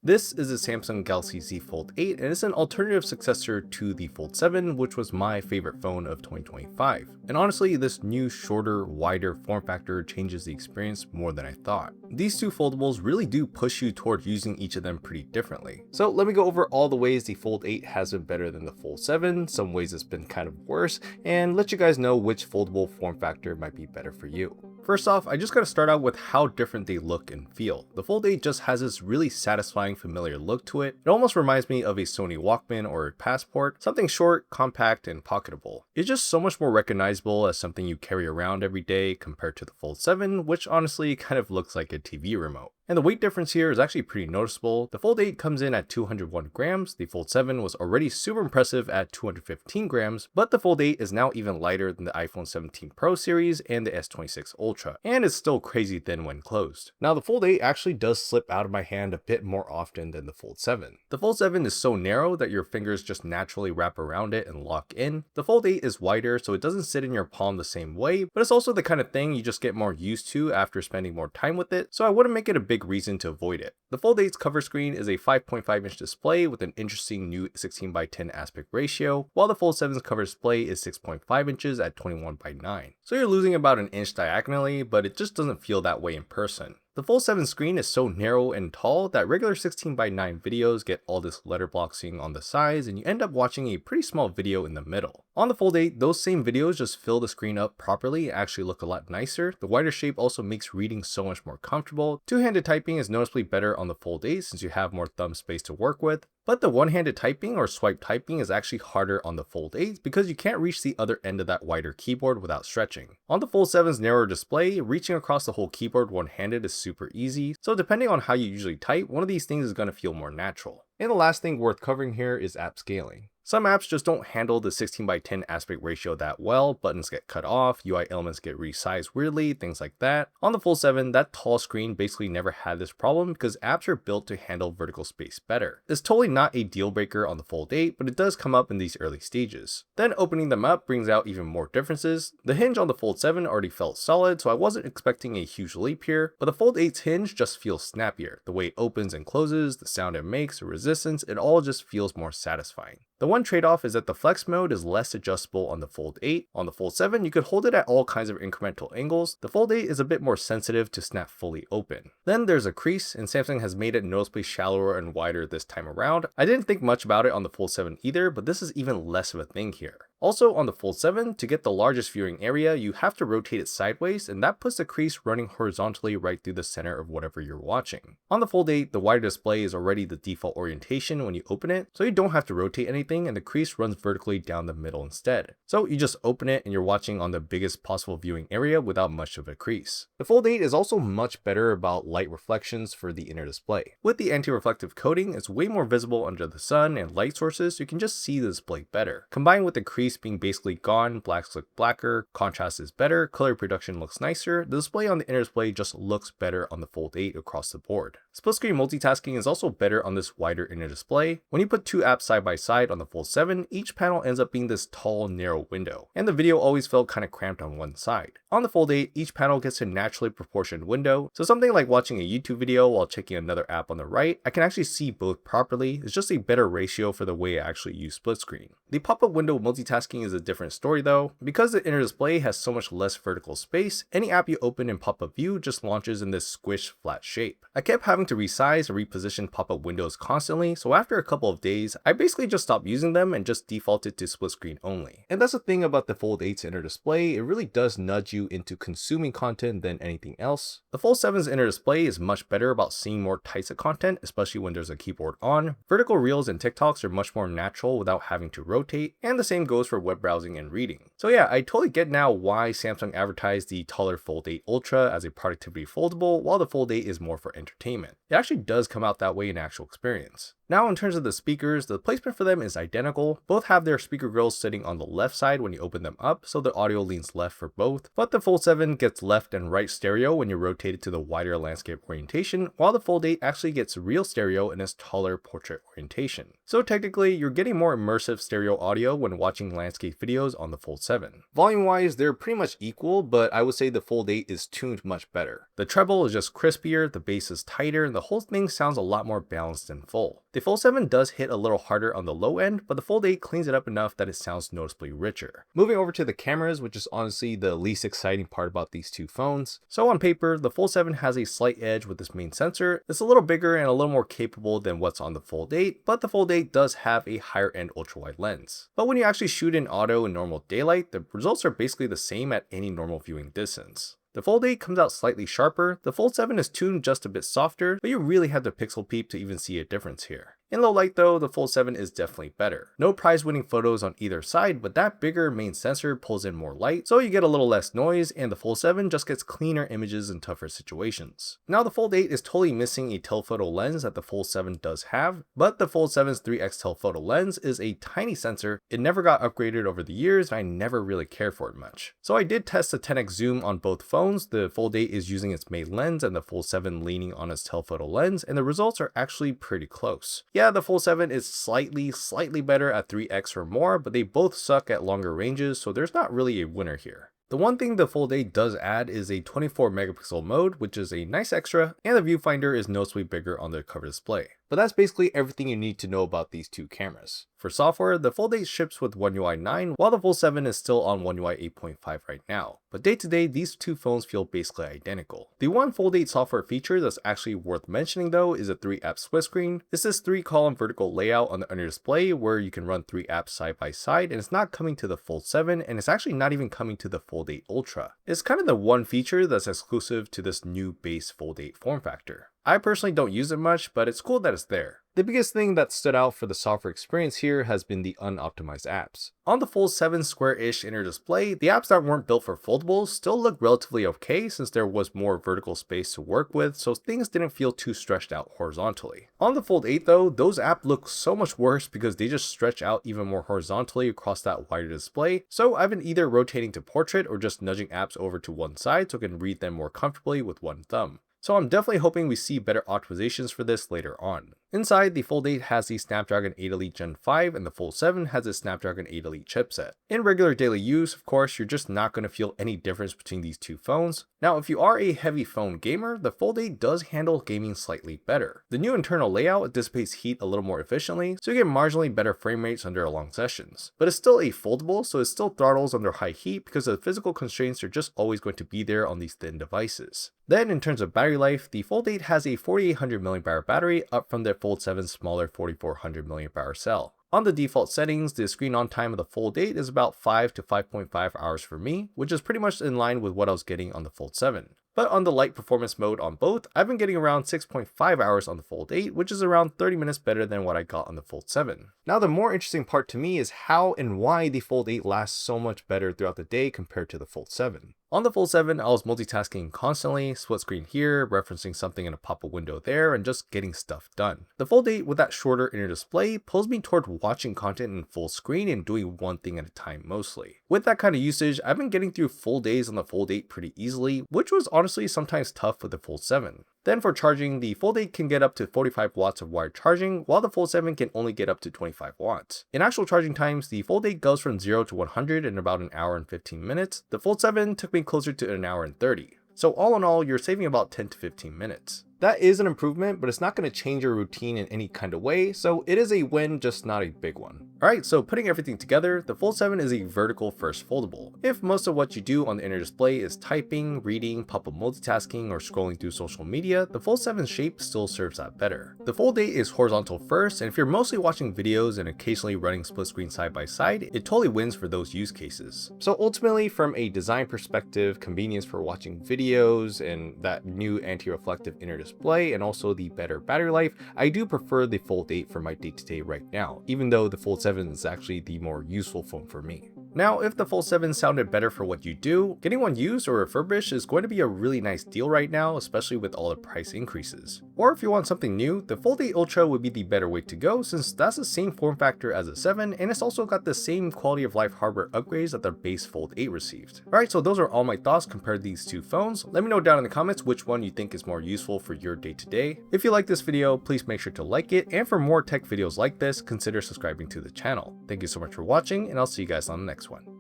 This is a Samsung Galaxy Z Fold 8 and it's an alternative successor to the Fold 7, which was my favorite phone of 2025. And honestly, this new shorter, wider form factor changes the experience more than I thought. These two foldables really do push you toward using each of them pretty differently. So let me go over all the ways the Fold 8 has been better than the Fold 7, some ways it's been kind of worse, and let you guys know which foldable form factor might be better for you. First off, I just gotta start out with how different they look and feel. The Fold 8 just has this really satisfying familiar look to it. It almost reminds me of a Sony Walkman or a Passport, something short, compact, and pocketable. It's just so much more recognizable as something you carry around every day compared to the Fold 7, which honestly kind of looks like a TV remote. And the weight difference here is actually pretty noticeable. The Fold 8 comes in at 201 grams, the Fold 7 was already super impressive at 215 grams, but the Fold 8 is now even lighter than the iPhone 17 Pro series and the S26 Ultra, and it's still crazy thin when closed. Now the Fold 8 actually does slip out of my hand a bit more often than the Fold 7. The Fold 7 is so narrow that your fingers just naturally wrap around it and lock in. The Fold 8 is wider, so it doesn't sit in your palm the same way, but it's also the kind of thing you just get more used to after spending more time with it, so I wouldn't make it a big reason to avoid it. The Fold 8's cover screen is a 5.5-inch display with an interesting new 16:10 aspect ratio, while the Fold 7's cover display is 6.5 inches at 21:9. So you're losing about an inch diagonally, but it just doesn't feel that way in person. The Fold 7 screen is so narrow and tall that regular 16:9 videos get all this letterboxing on the sides and you end up watching a pretty small video in the middle. On the Fold 8, those same videos just fill the screen up properly and actually look a lot nicer. The wider shape also makes reading so much more comfortable. Two-handed typing is noticeably better on the Fold 8 since you have more thumb space to work with. But the one-handed typing or swipe typing is actually harder on the Fold 8 because you can't reach the other end of that wider keyboard without stretching. On the Fold 7's narrower display, reaching across the whole keyboard one-handed is super easy, so depending on how you usually type, one of these things is going to feel more natural. And the last thing worth covering here is app scaling. Some apps just don't handle the 16:10 aspect ratio that well, buttons get cut off, UI elements get resized weirdly, things like that. On the Fold 7, that tall screen basically never had this problem because apps are built to handle vertical space better. It's totally not a deal breaker on the Fold 8, but it does come up in these early stages. Then opening them up brings out even more differences. The hinge on the Fold 7 already felt solid, so I wasn't expecting a huge leap here, but the Fold 8's hinge just feels snappier. The way it opens and closes, the sound it makes, the resistance, it all just feels more satisfying. The one trade-off is that the flex mode is less adjustable on the Fold 8. On the Fold 7, you could hold it at all kinds of incremental angles. The Fold 8 is a bit more sensitive to snap fully open. Then there's a crease, and Samsung has made it noticeably shallower and wider this time around. I didn't think much about it on the Fold 7 either, but this is even less of a thing here. Also on the Fold 7, to get the largest viewing area, you have to rotate it sideways, and that puts the crease running horizontally right through the center of whatever you're watching. On the Fold 8, the wider display is already the default orientation when you open it, so you don't have to rotate anything and the crease runs vertically down the middle instead. So you just open it and you're watching on the biggest possible viewing area without much of a crease. The Fold 8 is also much better about light reflections for the inner display. With the anti-reflective coating, it's way more visible under the sun and light sources, so you can just see the display better. Combined with the crease being basically gone, blacks look blacker, contrast is better, color production looks nicer, the display on the inner display just looks better on the Fold 8 across the board. Split screen multitasking is also better on this wider inner display. When you put two apps side by side on the Fold 7, each panel ends up being this tall, narrow window, and the video always felt kind of cramped on one side. On the Fold 8, each panel gets a naturally proportioned window, so something like watching a YouTube video while checking another app on the right, I can actually see both properly. It's just a better ratio for the way I actually use split screen. The pop-up window multitasking is a different story though. Because the inner display has so much less vertical space, any app you open in pop-up view just launches in this squished flat shape. I kept having to resize and reposition pop-up windows constantly, so after a couple of days, I basically just stopped using them and just defaulted to split screen only. And that's the thing about the Fold 8's inner display, it really does nudge you into consuming content than anything else. The Fold 7's inner display is much better about seeing more types of content, especially when there's a keyboard on. Vertical reels and TikToks are much more natural without having to rotate, and the same goes for web browsing and reading. So yeah, I totally get now why Samsung advertised the taller Fold 8 Ultra as a productivity foldable, while the Fold 8 is more for entertainment. It actually does come out that way in actual experience. Now in terms of the speakers, the placement for them is identical. Both have their speaker grills sitting on the left side when you open them up, so the audio leans left for both, but the Fold 7 gets left and right stereo when you rotate it to the wider landscape orientation, while the Fold 8 actually gets real stereo in its taller portrait orientation. So technically, you're getting more immersive stereo audio when watching landscape videos on the Fold 7. Volume wise, they're pretty much equal, but I would say the Fold 8 is tuned much better. The treble is just crispier, the bass is tighter, and the whole thing sounds a lot more balanced and full. The Fold 7 does hit a little harder on the low end, but the Fold 8 cleans it up enough that it sounds noticeably richer. Moving over to the cameras, which is honestly the least exciting part about these two phones. So on paper, the Fold 7 has a slight edge with its main sensor. It's a little bigger and a little more capable than what's on the Fold 8, but the Fold 8 does have a higher end ultra-wide lens. But when you actually shoot in auto in normal daylight, the results are basically the same at any normal viewing distance. The Fold 8 comes out slightly sharper, the Fold 7 is tuned just a bit softer, but you really have to pixel peep to even see a difference here. In low light though, the Fold 7 is definitely better. No prize winning photos on either side, but that bigger main sensor pulls in more light, so you get a little less noise, and the Fold 7 just gets cleaner images in tougher situations. Now the Fold 8 is totally missing a telephoto lens that the Fold 7 does have, but the Fold 7's 3x telephoto lens is a tiny sensor. It never got upgraded over the years, and I never really cared for it much. So I did test the 10x zoom on both phones. The Fold 8 is using its main lens and the Fold 7 leaning on its telephoto lens, and the results are actually pretty close. Yeah, the Fold 7 is slightly better at 3x or more, but they both suck at longer ranges, so there's not really a winner here. The one thing the Fold 8 does add is a 24 megapixel mode, which is a nice extra, and the viewfinder is noticeably bigger on the cover display. But that's basically everything you need to know about these two cameras. For software, the Fold 8 ships with One UI 9, while the Fold 7 is still on One UI 8.5 right now. But day to day, these two phones feel basically identical. The one Fold 8 software feature that's actually worth mentioning though is a 3-app split screen. It's this 3-column vertical layout on the under display where you can run 3 apps side by side, and it's not coming to the Fold 7, and it's actually not even coming to the Fold 8 Ultra. It's kind of the one feature that's exclusive to this new base Fold 8 form factor. I personally don't use it much, but it's cool that it's there. The biggest thing that stood out for the software experience here has been the unoptimized apps. On the Fold 7 square-ish inner display, the apps that weren't built for foldables still look relatively okay since there was more vertical space to work with, so things didn't feel too stretched out horizontally. On the Fold 8 though, those apps look so much worse because they just stretch out even more horizontally across that wider display, so I've been either rotating to portrait or just nudging apps over to one side so I can read them more comfortably with one thumb. So I'm definitely hoping we see better optimizations for this later on. Inside, the Fold 8 has the Snapdragon 8 Elite Gen 5 and the Fold 7 has a Snapdragon 8 Elite chipset. In regular daily use, of course, you're just not going to feel any difference between these two phones. Now, if you are a heavy phone gamer, the Fold 8 does handle gaming slightly better. The new internal layout dissipates heat a little more efficiently, so you get marginally better frame rates under long sessions. But it's still a foldable, so it still throttles under high heat because the physical constraints are just always going to be there on these thin devices. Then in terms of battery life, the Fold 8 has a 4800 mAh battery up from the Fold 7's smaller 4400 mAh cell. On the default settings, the screen on time of the Fold 8 is about 5 to 5.5 hours for me, which is pretty much in line with what I was getting on the Fold 7. But on the light performance mode on both, I've been getting around 6.5 hours on the Fold 8, which is around 30 minutes better than what I got on the Fold 7. Now the more interesting part to me is how and why the Fold 8 lasts so much better throughout the day compared to the Fold 7. On the Fold 7, I was multitasking constantly, split screen here, referencing something in a pop-up window there, and just getting stuff done. The Fold 8 with that shorter inner display pulls me toward watching content in full screen and doing one thing at a time mostly. With that kind of usage, I've been getting through full days on the Fold 8 pretty easily, which was honestly sometimes tough with the Fold 7. Then for charging, the Fold 8 can get up to 45 watts of wired charging, while the Fold 7 can only get up to 25 watts. In actual charging times, the Fold 8 goes from 0 to 100 in about an hour and 15 minutes. The Fold 7 took me closer to an hour and 30. So all in all, you're saving about 10 to 15 minutes. That is an improvement, but it's not going to change your routine in any kind of way, so it is a win, just not a big one. Alright, so putting everything together, the Fold 7 is a vertical first foldable. If most of what you do on the inner display is typing, reading, pop-up multitasking, or scrolling through social media, the Fold 7's shape still serves that better. The Fold 8 is horizontal first, and if you're mostly watching videos and occasionally running split screen side by side, it totally wins for those use cases. So ultimately, from a design perspective, convenience for watching videos, and that new anti-reflective inner display, and also the better battery life, I do prefer the Fold 8 for my day-to-day right now, even though the Fold 7 is actually the more useful phone for me. Now, if the Fold 7 sounded better for what you do, getting one used or refurbished is going to be a really nice deal right now, especially with all the price increases. Or if you want something new, the Fold 8 Ultra would be the better way to go, since that's the same form factor as the 7 and it's also got the same quality of life hardware upgrades that the base Fold 8 received. Alright, so those are all my thoughts compared to these two phones. Let me know down in the comments which one you think is more useful for your day to day. If you like this video, please make sure to like it, and for more tech videos like this, consider subscribing to the channel. Thank you so much for watching, and I'll see you guys on the next one.